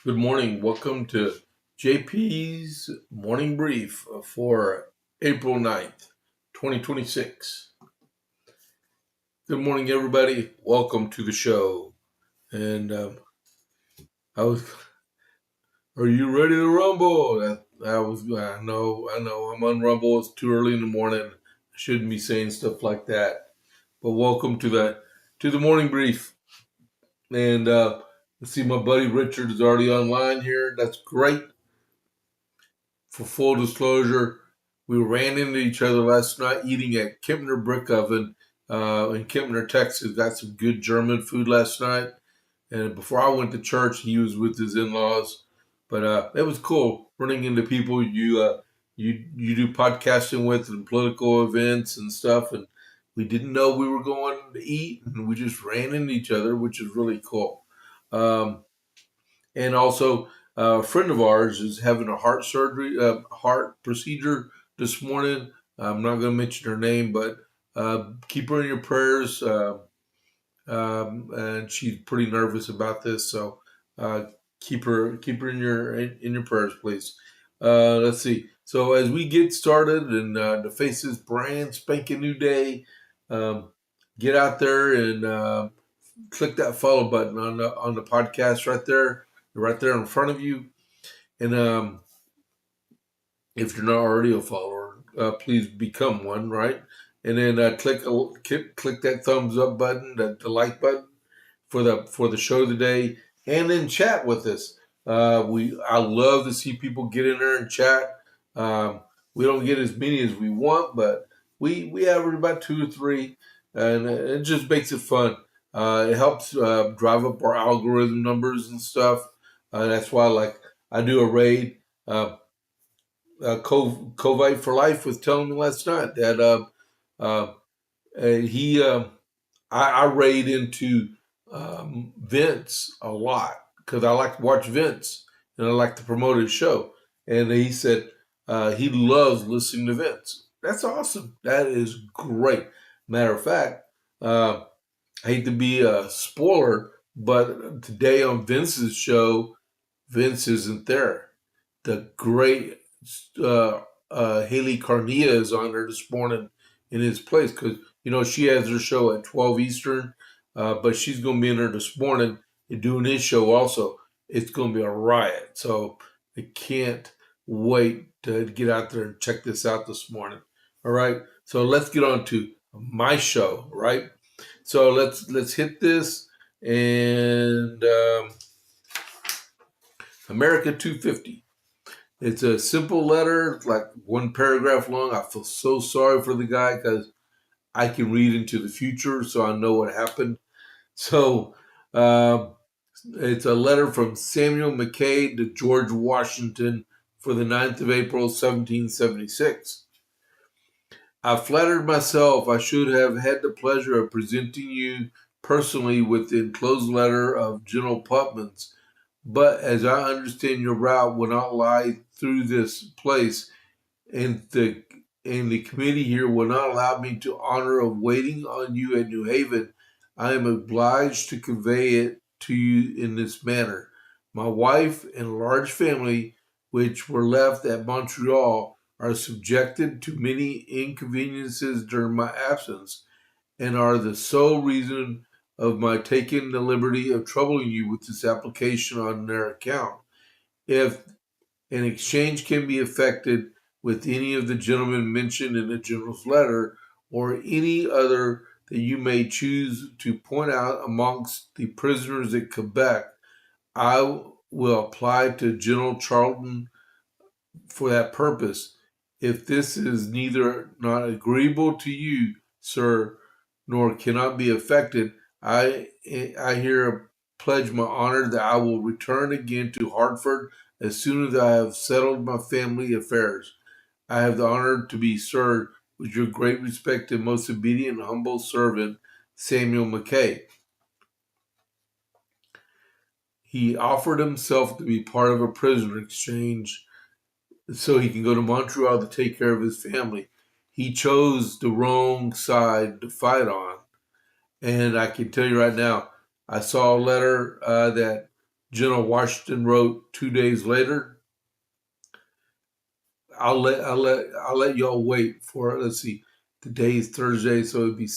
Good morning. Welcome to JP's morning brief for April 9th, 2026. Good morning, everybody. Welcome to the show. And I was, are you ready to rumble? I know, I'm on Rumble. It's too early in the morning. I shouldn't be saying stuff like that. But welcome to the morning brief. And let's see, my buddy Richard is already online here. That's great. For full disclosure, we ran into each other last night eating at Kempner Brick Oven in Kempner, Texas. Got some good German food last night. And before I went to church, he was with his in-laws. But it was cool running into people you do podcasting with and political events and stuff. And we didn't know we were going to eat, and we just ran into each other, which is really cool. Um, and also, a friend of ours is having a heart procedure this morning. I'm not going to mention her name, but keep her in your prayers. And she's pretty nervous about this, so uh, keep her in your prayers, please. Let's see. So as we get started and to face this brand spanking new day, um, get out there and click that follow button on the podcast right there in front of you. And if you're not already a follower, please become one, right? And then click that thumbs up button, the like button for the show today, and then chat with us. I love to see people get in there and chat. We don't get as many as we want, but we average about two or three, and it just makes it fun. It helps drive up our algorithm numbers and stuff. That's why, like, I do a raid. Covite for Life was telling me last night that uh, he I raid into Vince a lot because I like to watch Vince and I like to promote his show. And he said he loves listening to Vince. That's awesome. That is great. Matter of fact, I hate to be a spoiler, but today on Vince's show, Vince isn't there. The great uh, Haley Carnia is on there this morning in his place because she has her show at 12 Eastern, but she's going to be in there this morning and doing his show also. It's going to be a riot, so I can't wait to get out there and check this out this morning. All right, so let's get on to my show. Right, so let's hit this and America 250. It's a simple letter, like one paragraph long. I feel so sorry for the guy because I can read into the future, so I know what happened. So um, it's a letter from Samuel McKay to George Washington for the 9th of April, 1776. I flattered myself I should have had the pleasure of presenting you personally with the enclosed letter of General Putnam's, but as I understand your route will not lie through this place, and the committee here will not allow me to honor of waiting on you at New Haven, I am obliged to convey it to you in this manner. My wife and a large family, which were left at Montreal, are subjected to many inconveniences during my absence, and are the sole reason of my taking the liberty of troubling you with this application on their account. If an exchange can be effected with any of the gentlemen mentioned in the general's letter, or any other that you may choose to point out amongst the prisoners at Quebec. I will apply to General Charlton for that purpose. If this is neither not agreeable to you, sir, nor cannot be effected, I here pledge my honor that I will return again to Hartford as soon as I have settled my family affairs. I have the honor to be, sir, with your great respect and most obedient and humble servant, Samuel McKay. He offered himself to be part of a prisoner exchange so he can go to Montreal to take care of his family. He chose the wrong side to fight on. And I can tell you right now, I saw a letter that General Washington wrote 2 days later. I'll let y'all wait for it. Let's see. Today is Thursday, so it'd be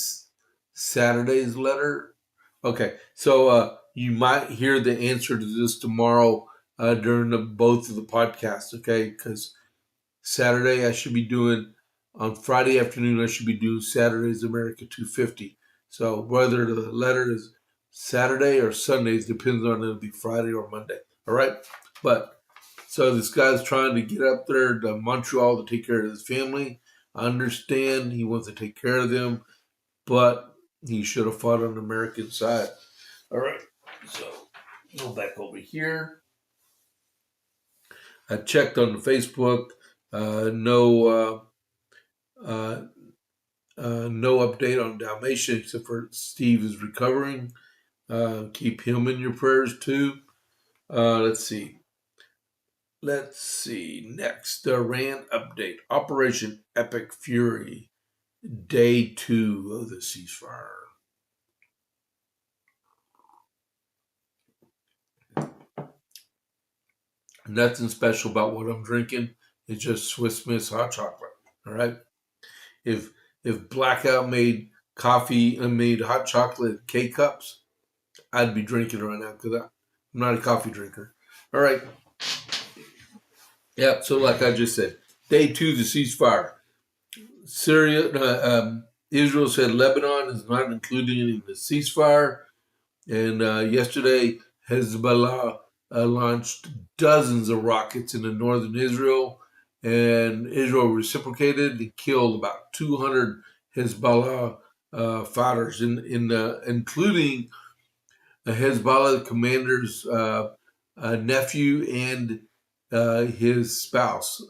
Saturday's letter. Okay, so you might hear the answer to this tomorrow during both of the podcasts. Okay, because Saturday I should be doing on Friday afternoon. I should be doing Saturday's America 250. So whether the letter is Saturday or Sundays depends on it'll be Friday or Monday. All right, but so this guy's trying to get up there to Montreal to take care of his family. I understand he wants to take care of them, but he should have fought on the American side. All right, so go back over here. I checked on the Facebook. No update on Dalmatian except for Steve is recovering. Keep him in your prayers too. Let's see. Next, Iran update. Operation Epic Fury. Day 2 of the ceasefire. Nothing special about what I'm drinking. It's just Swiss Miss hot chocolate. All right. If Blackout made coffee and made hot chocolate in K cups, I'd be drinking it right now because I'm not a coffee drinker. All right. Yep. So like I just said, day 2 of the ceasefire. Israel said Lebanon is not included in the ceasefire. And yesterday, Hezbollah launched dozens of rockets into northern Israel, and Israel reciprocated and killed about 200 Hezbollah fighters, including a Hezbollah commander's nephew and his spouse.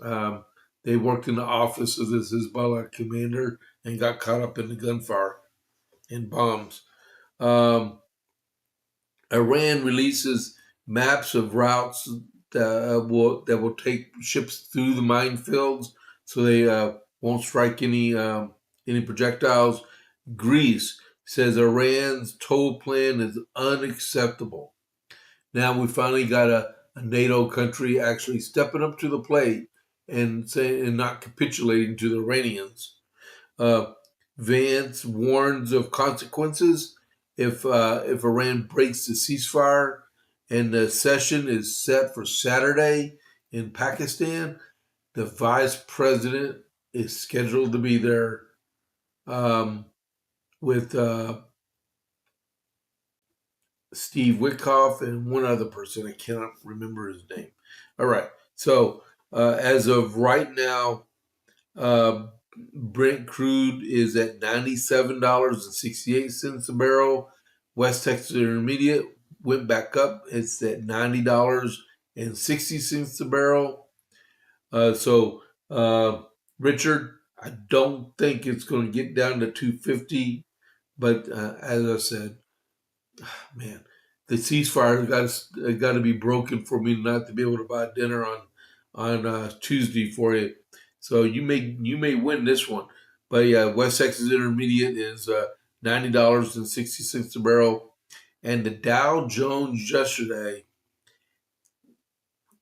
They worked in the office of this Hezbollah commander and got caught up in the gunfire and bombs. Iran releases maps of routes that will take ships through the minefields, so they won't strike any projectiles. Greece says Iran's toll plan is unacceptable. Now we finally got a NATO country actually stepping up to the plate and not capitulating to the Iranians. Vance warns of consequences if Iran breaks the ceasefire, and the session is set for Saturday in Pakistan. The vice president is scheduled to be there with Steve Witkoff and one other person. I cannot remember his name. All right. So as of right now, Brent crude is at $97.68 a barrel. West Texas Intermediate went back up. It's at $90.60 a barrel. Richard, I don't think it's going to get down to 250, but as I said, man, the ceasefire got to be broken for me not to be able to buy dinner on Tuesday for you. So you may win this one, but yeah, West Texas Intermediate is $90.60 a barrel, and the Dow Jones yesterday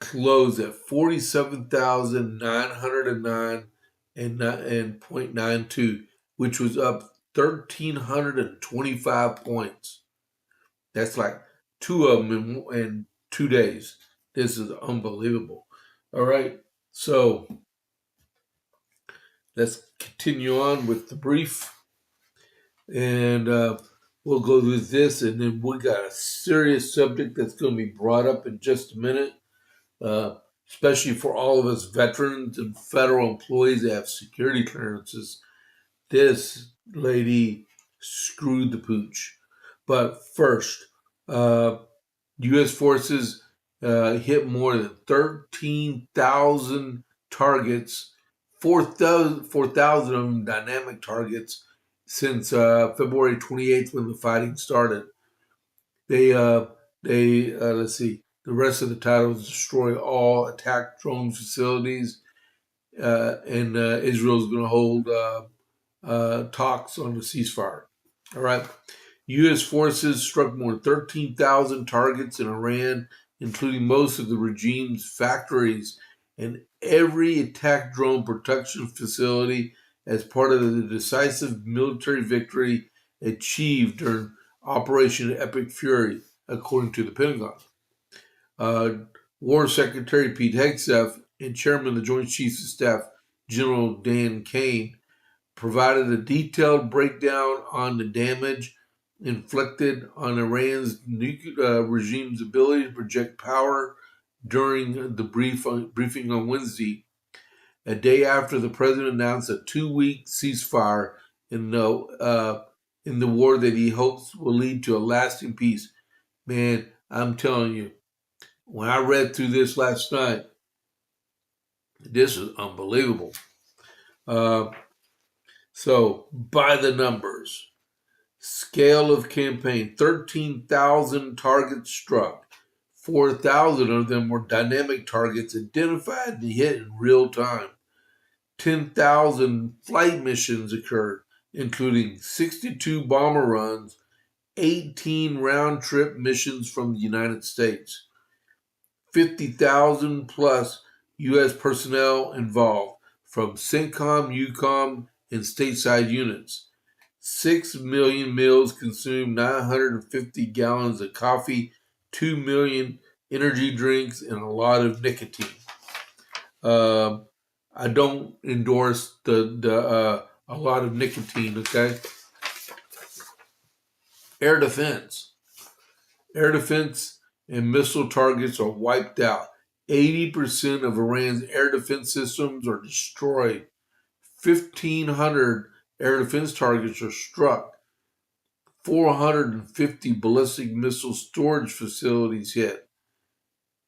closed at 47,909 and 0.92, which was up 1,325 points. That's like two of them in 2 days. This is unbelievable. All right, so let's continue on with the brief, and we'll go through this, and then we got a serious subject that's going to be brought up in just a minute, especially for all of us veterans and federal employees that have security clearances. This lady screwed the pooch. But first, U.S. forces hit more than 13,000 targets, 4,000 of them dynamic targets, since February 28th when the fighting started. Let's see, the rest of the title is destroy all attack drone facilities, and Israel's going to hold talks on the ceasefire. All right. U.S. forces struck more than 13,000 targets in Iran including most of the regime's factories and every attack drone production facility as part of the decisive military victory achieved during Operation Epic Fury, according to the Pentagon. Uh, War Secretary Pete Hegseth and Chairman of the Joint Chiefs of Staff General Dan Kane provided a detailed breakdown on the damage inflicted on Iran's regime's ability to project power during the briefing on Wednesday, a day after the president announced a 2-week ceasefire in the war that he hopes will lead to a lasting peace. Man, I'm telling you, when I read through this last night, this is unbelievable. So, by the numbers, scale of campaign, 13,000 targets struck. 4,000 of them were dynamic targets identified and hit in real time. 10,000 flight missions occurred, including 62 bomber runs, 18 round-trip missions from the United States. 50,000 plus U.S. personnel involved from CENTCOM, EUCOM, and stateside units. 6 million meals consumed, 950 gallons of coffee, 2 million energy drinks, and a lot of nicotine. I don't endorse a lot of nicotine, okay? Air defense. Air defense and missile targets are wiped out. 80% of Iran's air defense systems are destroyed. 1,500 air defense targets are struck. 450 ballistic missile storage facilities hit.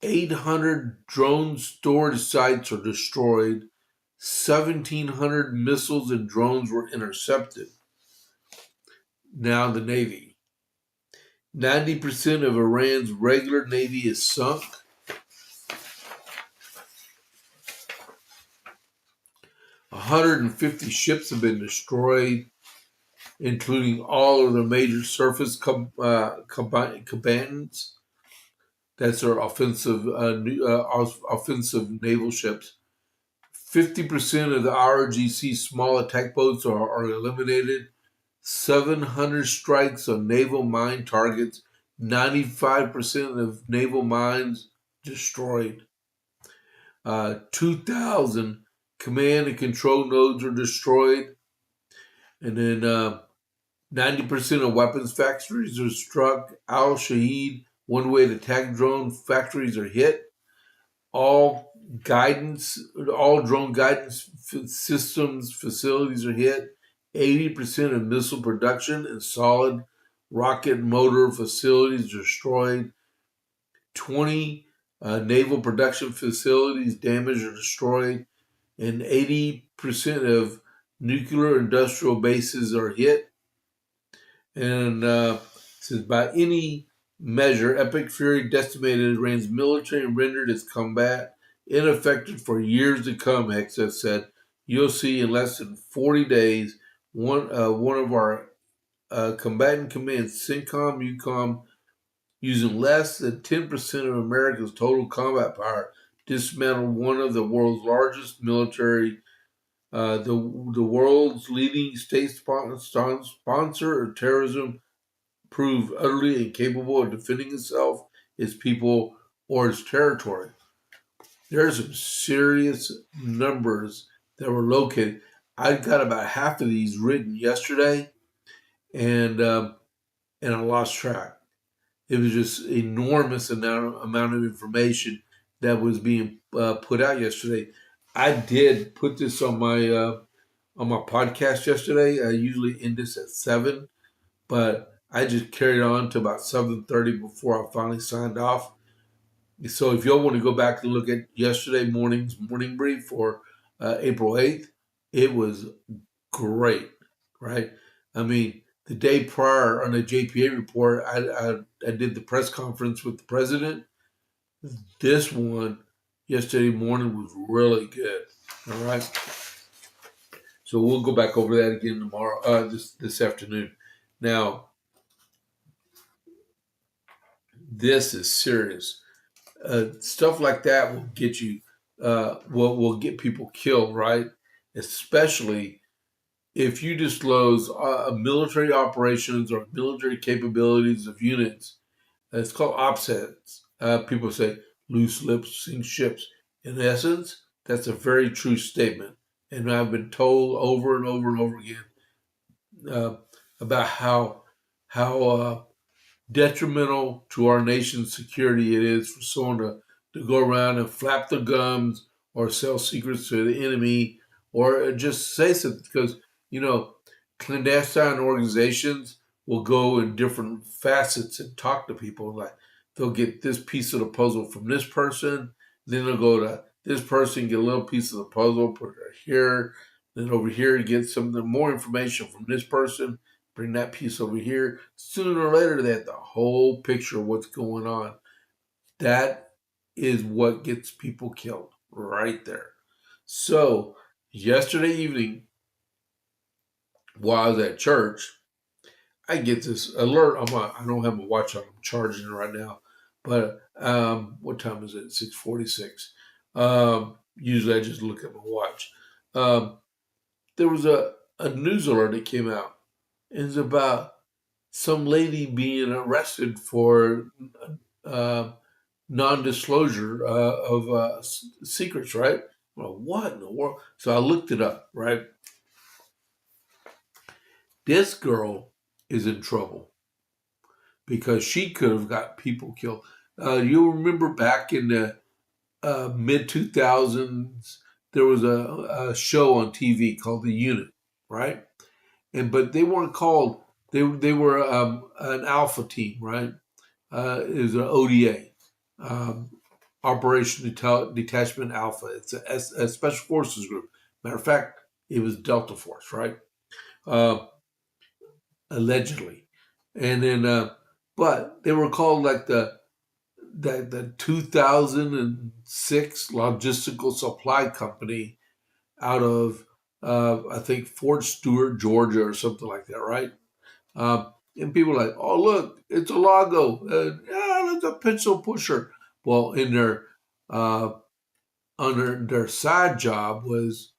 800 drone storage sites are destroyed. 1,700 missiles and drones were intercepted. Now the Navy. 90% of Iran's regular Navy is sunk. 150 ships have been destroyed, including all of the major surface combatants. That's our offensive naval ships. 50% of the ROGC small attack boats are eliminated. 700 strikes on naval mine targets. 95% of naval mines destroyed. 2,000 command and control nodes are destroyed. And then 90% of weapons factories are struck. Al Shahid one-way attack drone factories are hit. All drone guidance systems facilities are hit. 80% of missile production and solid rocket motor facilities destroyed. 20 naval production facilities damaged or destroyed. And 80% of nuclear industrial bases are hit. And says by any measure, Epic Fury decimated Iran's military and rendered its combat ineffective for years to come, Hegseth said. You'll see in less than 40 days, one of our combatant commands, CENTCOM, EUCOM, using less than 10% of America's total combat power, dismantled one of the world's largest military, the world's leading state sponsor of terrorism, proved utterly incapable of defending itself, its people, or its territory. There are some serious numbers that were located. I got about half of these written yesterday, and I lost track. It was just enormous amount of information that was being put out yesterday. I did put this on my podcast yesterday. I usually end this at 7, but I just carried on to about 7:30 before I finally signed off. So if y'all want to go back and look at yesterday morning's morning brief for April 8th, it was great, right? I mean, the day prior on the JPA report, I did the press conference with the president. This one yesterday morning was really good, all right? So we'll go back over that again tomorrow, this afternoon. Now, this is serious. Stuff like that will get you, will get people killed, right? Especially if you disclose military operations or military capabilities of units. It's called OPSETs. People say loose lips sink ships. In essence, that's a very true statement. And I've been told over and over and over again uh, about how detrimental to our nation's security it is for someone to go around and flap their gums or sell secrets to the enemy or just say something because, you know, clandestine organizations will go in different facets and talk to people. Like they'll get this piece of the puzzle from this person, then they'll go to this person, get a little piece of the puzzle, put it here, then over here get some more information from this person, bring that piece over here. Sooner or later, they have the whole picture of what's going on. That is what gets people killed right there. So, yesterday evening, while I was at church, I get this alert. I don't have my watch on. I'm charging it right now. But what time is it? 6:46. Usually, I just look at my watch. Um, there was a news alert that came out. It's about some lady being arrested for uh, non-disclosure of secrets, right? Well, what in the world? So I looked it up, right? This girl is in trouble because she could have got people killed. You'll remember back in the mid 2000s, there was a show on TV called The Unit, right? But they weren't called. They were an alpha team, right? Is an ODA, um, Operation Detachment Alpha. It's a special forces group. Matter of fact, it was Delta Force, right? Uh, Allegedly, and then, but they were called like the 2006 Logistical Supply Company out of I think Fort Stewart, Georgia, or something like that, right? And people are like, oh, look, it's a Lago. Yeah, it's a pencil pusher. Well, in their under their side job was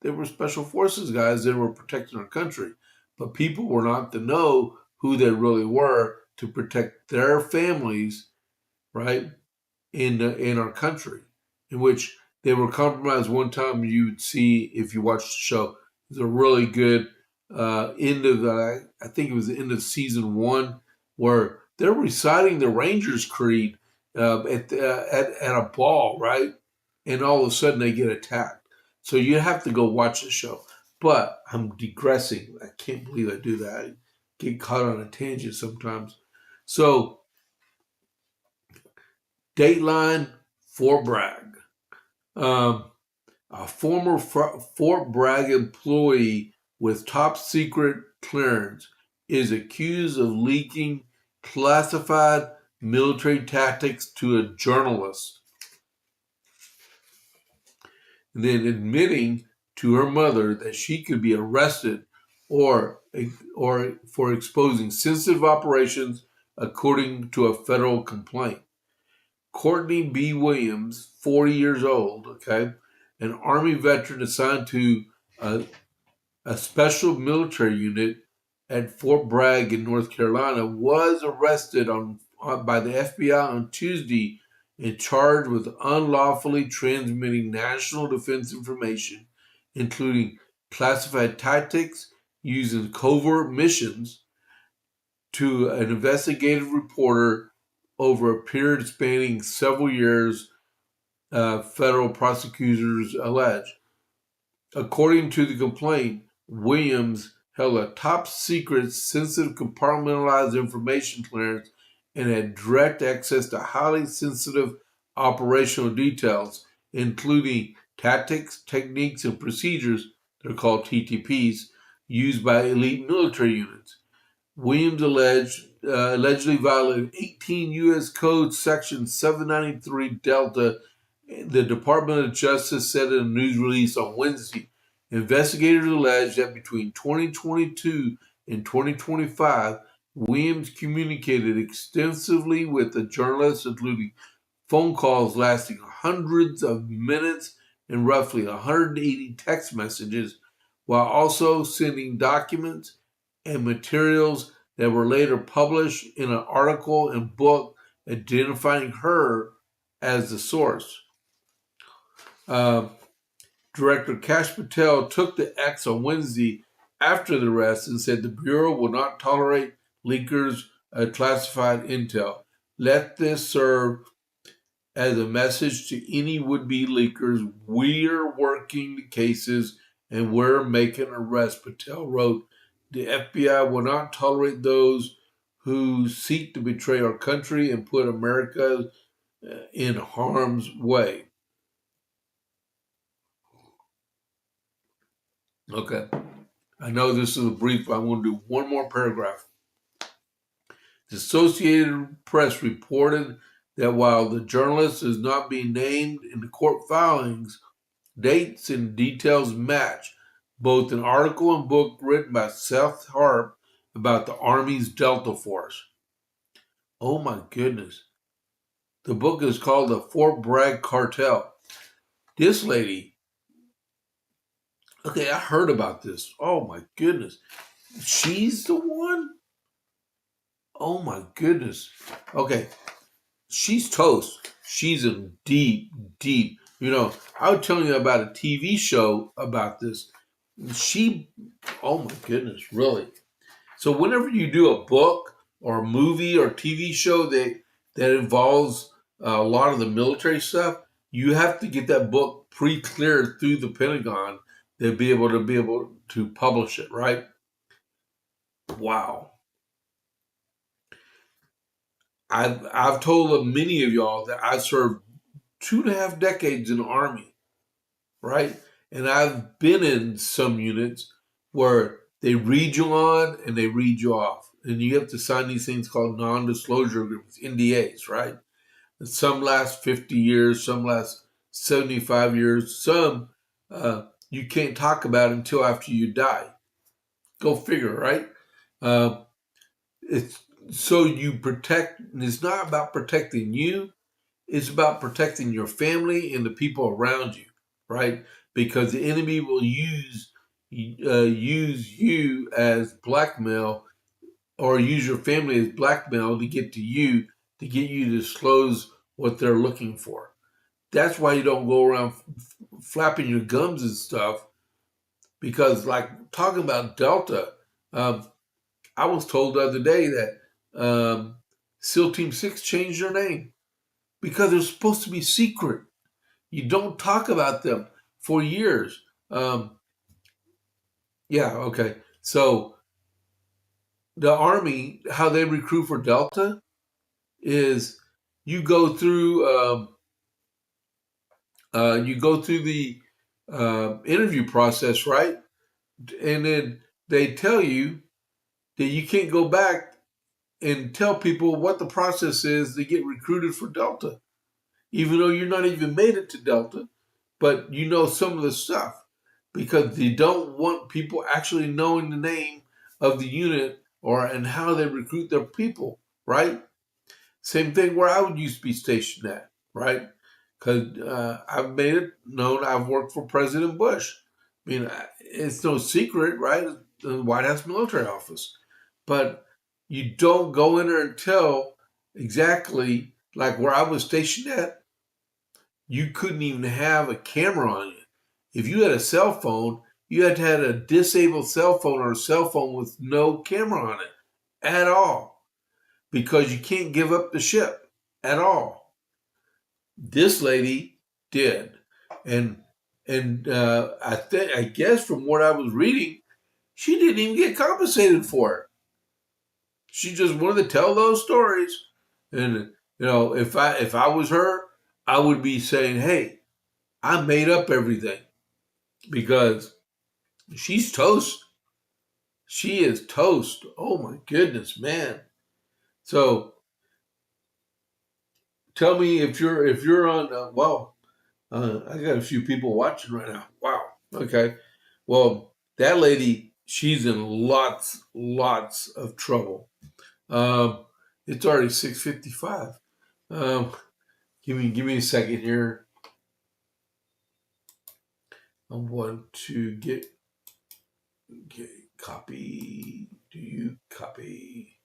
they were special forces guys that were protecting our country, but people were not to know who they really were to protect their families, right? In our country, in which they were compromised. One time you would see if you watched the show, it's a really good end of the. I think it was the end of season one where they're reciting the Rangers Creed at a ball, right? And all of a sudden they get attacked. So you have to go watch the show. But I'm digressing. I can't believe I do that. I get caught on a tangent sometimes. So Dateline Fort Bragg. Um, a former Fort Bragg employee with top secret clearance is accused of leaking classified military tactics to a journalist and then admitting to her mother that she could be arrested or for exposing sensitive operations according to a federal complaint. Courtney B. Williams, 40 years old, okay, an Army veteran assigned to a, a special military unit at Fort Bragg in North Carolina, was arrested by the FBI on Tuesday and charged with unlawfully transmitting national defense information, including classified tactics used in covert missions, to an investigative reporter over a period spanning several years, federal prosecutors allege. According to the complaint, Williams held a top secret, sensitive, compartmentalized information clearance and had direct access to highly sensitive operational details, including tactics, techniques, and procedures, they're called TTPs, used by elite military units. Williams allegedly violated 18 U.S. Code Section 793 Delta. The Department of Justice said in a news release on Wednesday. Investigators allege that between 2022 and 2025, Williams communicated extensively with the journalists, including phone calls lasting hundreds of minutes and roughly 180 text messages, while also sending documents and materials that were later published in an article and book identifying her as the source. Uh, Director Kash Patel took to X on Wednesday after the arrest and said the Bureau will not tolerate leakers of classified intel. Let this serve as a message to any would-be leakers. We're working the cases and we're making arrests, Patel wrote. The FBI will not tolerate those who seek to betray our country and put America in harm's way. Okay. I know this is a brief, but I'm going to do one more paragraph. The Associated Press reported that while the journalist is not being named in the court filings, dates and details match both an article and book written by Seth Harp about the Army's Delta Force. Oh my goodness. The book is called The Fort Bragg Cartel. This lady, okay, I heard about this. Oh my goodness. She's the one? Oh my goodness. Okay. She's toast. She's in deep, deep. I was telling you about a TV show about this. Oh my goodness, really. So whenever you do a book or a movie or TV show that involves a lot of the military stuff, you have to get that book pre-cleared through the Pentagon to be able to publish it, right? Wow. I've told many of y'all that I served 2.5 decades in the Army, right? And I've been in some units where they read you on and they read you off. And you have to sign these things called non-disclosure agreements, NDAs, right? And some last 50 years, some last 75 years, some you can't talk about until after you die. Go figure, right? It's so you protect, and it's not about protecting you, it's about protecting your family and the people around you, right? Because the enemy will use you as blackmail, or use your family as blackmail to get to you, to get you to disclose what they're looking for. That's why you don't go around flapping your gums and stuff. Because, like talking about Delta, I was told the other day that SEAL Team 6 changed their name because they're supposed to be secret. You don't talk about them for years. Yeah, okay. So the Army, how they recruit for Delta is you go through the interview process, right? And then they tell you that you can't go back and tell people what the process is to get recruited for Delta, even though you're not even made it to Delta, but you know some of the stuff, because they don't want people actually knowing the name of the unit and how they recruit their people, right? Same thing where I would used to be stationed at, right? Because I've made it known I've worked for President Bush. I mean, it's no secret, right? The White House military office. But you don't go in there and tell exactly, like where I was stationed at, you couldn't even have a camera on you. If you had a cell phone, you had to have a disabled cell phone or a cell phone with no camera on it at all, because you can't give up the ship at all. This lady did, and I guess from what I was reading, she didn't even get compensated for it. She just wanted to tell those stories, and if I was her, I would be saying, "Hey, I made up everything," because she's toast. She is toast. Oh my goodness, man. So tell me if you're on. I got a few people watching right now. Wow. Okay. Well, that lady, she's in lots of trouble. Um, it's already 6:55. Um, Give me a second here. I want to get copy. Do you copy?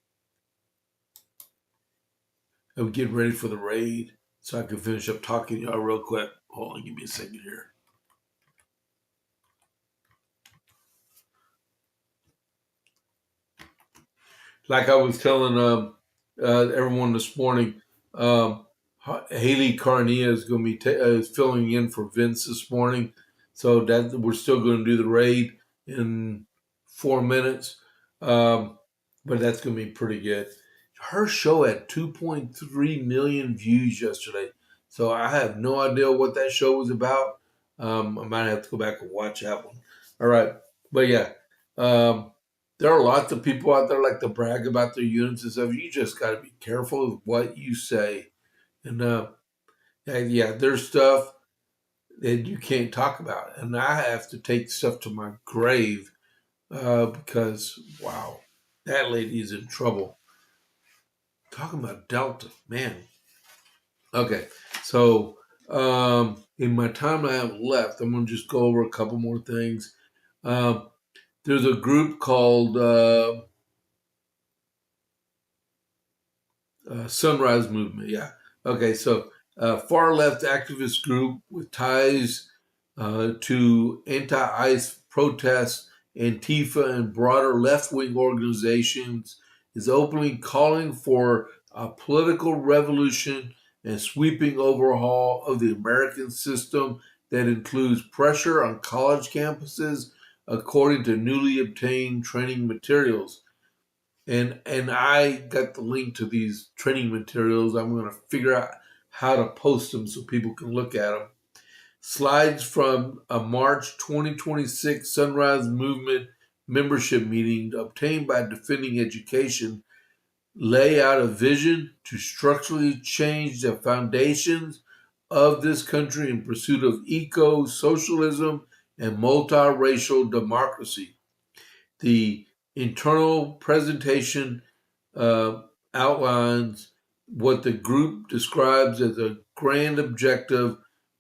I'm getting ready for the raid so I can finish up talking to y'all real quick. Hold on, give me a second here. Like I was telling everyone this morning, Haley Carnia is going to be filling in for Vince this morning, so that we're still going to do the raid in 4 minutes, but that's going to be pretty good. Her show had 2.3 million views yesterday, so I have no idea what that show was about. I might have to go back and watch that one. All right, but yeah. There are lots of people out there like to brag about their units and stuff. You just got to be careful with what you say. And yeah, there's stuff that you can't talk about. And I have to take stuff to my grave because, wow, that lady is in trouble. Talking about Delta, man. Okay, so in my time I have left, I'm going to just go over a couple more things. There's a group called Sunrise Movement, yeah. Okay, so far left activist group with ties to anti ICE protests, Antifa, and broader left wing organizations is openly calling for a political revolution and sweeping overhaul of the American system that includes pressure on college campuses, according to newly obtained training materials. And I got the link to these training materials. I'm going to figure out how to post them so people can look at them. Slides from a March 2026 Sunrise Movement membership meeting obtained by Defending Education lay out a vision to structurally change the foundations of this country in pursuit of eco-socialism and multiracial democracy. The internal presentation uh, outlines what the group describes as a grand objective,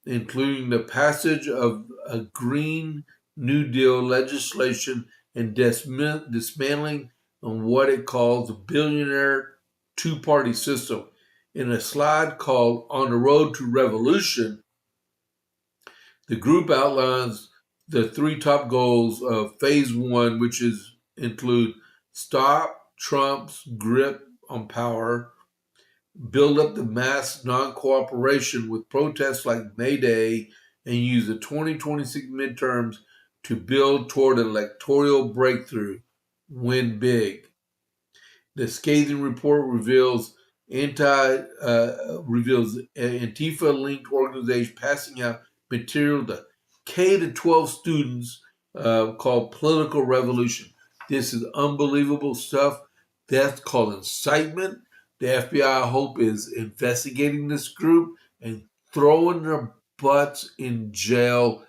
including the passage of a Green New Deal legislation and dismantling on what it calls a billionaire two-party system. In a slide called On the Road to Revolution, the group outlines the three top goals of phase one, which include stop Trump's grip on power, build up the mass non-cooperation with protests like May Day, and use the 2026 midterms to build toward an electoral breakthrough. Win big. The scathing report reveals Antifa-linked organization passing out material to K to 12 students called Political Revolution. This is unbelievable stuff. That's called incitement. The FBI, I hope, is investigating this group and throwing their butts in jail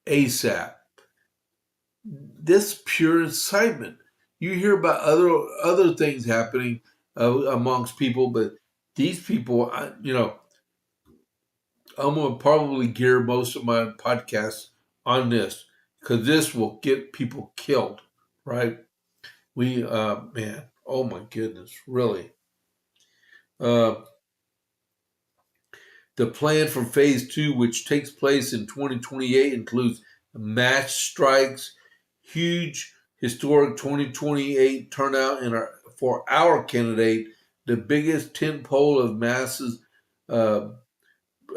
ASAP. This pure incitement. You hear about other things happening amongst people, but these people, I'm gonna probably gear most of my podcasts on this because this will get people killed, right? Man, oh my goodness, really. Uh, the plan for phase two, which takes place in 2028, includes mass strikes, huge historic 2028 turnout for our candidate, the biggest tentpole of masses uh,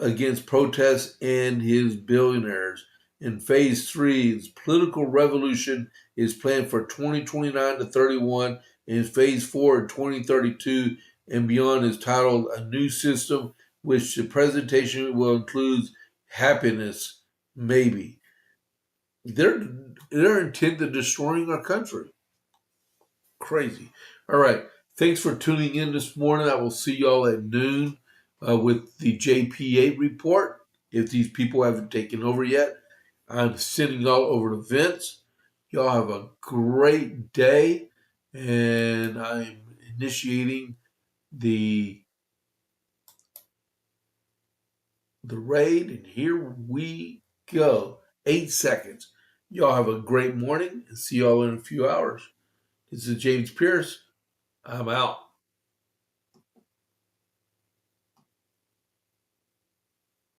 against protests and his billionaires. In phase three, his political revolution is planned for 2029 to 31, and phase four in 2032 and beyond is titled A New System, which the presentation will include happiness, maybe. They're intent on destroying our country. Crazy. All right. Thanks for tuning in this morning. I will see y'all at noon with the JP8 report. If these people haven't taken over yet, I'm sending y'all over to Vince. Y'all have a great day, and I'm initiating the the raid, and here we go. 8 seconds. Y'all have a great morning and see y'all in a few hours. This is James Pierce. I'm out.